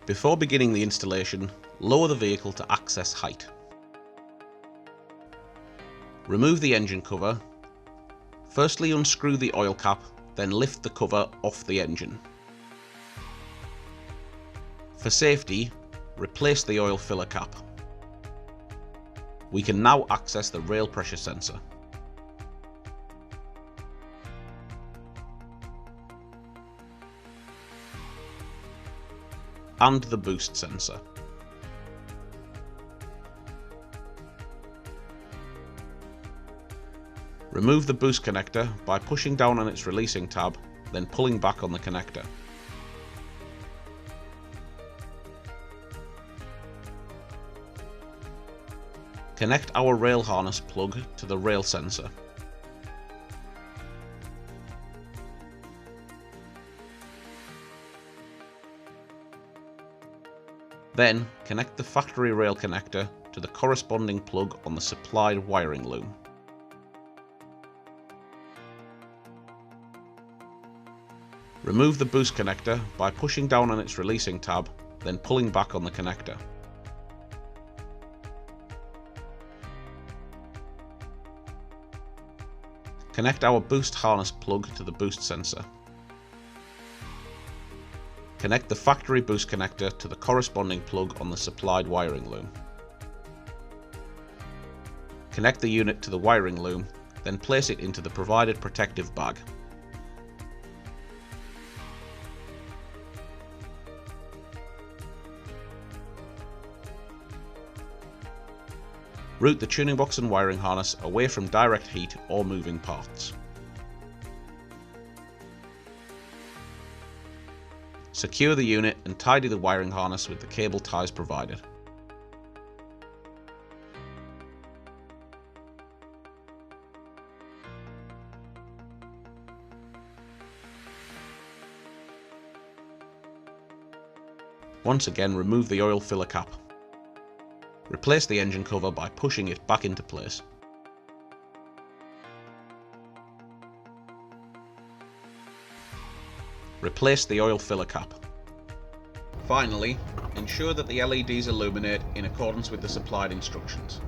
Before beginning the installation, lower the vehicle to access height. Remove the engine cover. Firstly unscrew the oil cap, then lift the cover off the engine. For safety, replace the oil filler cap. We can now access the rail pressure sensor. And the boost sensor. Remove the boost connector by pushing down on its releasing tab, then pulling back on the connector. Connect our rail harness plug to the rail sensor. Then connect the factory rail connector to the corresponding plug on the supplied wiring loom. Remove the boost connector by pushing down on its releasing tab, then pulling back on the connector. Connect our boost harness plug to the boost sensor. Connect the factory boost connector to the corresponding plug on the supplied wiring loom. Connect the unit to the wiring loom, then place it into the provided protective bag. Route the tuning box and wiring harness away from direct heat or moving parts. Secure the unit and tidy the wiring harness with the cable ties provided. Once again, remove the oil filler cap. Replace the engine cover by pushing it back into place. Replace the oil filler cap. Finally, ensure that the LEDs illuminate in accordance with the supplied instructions.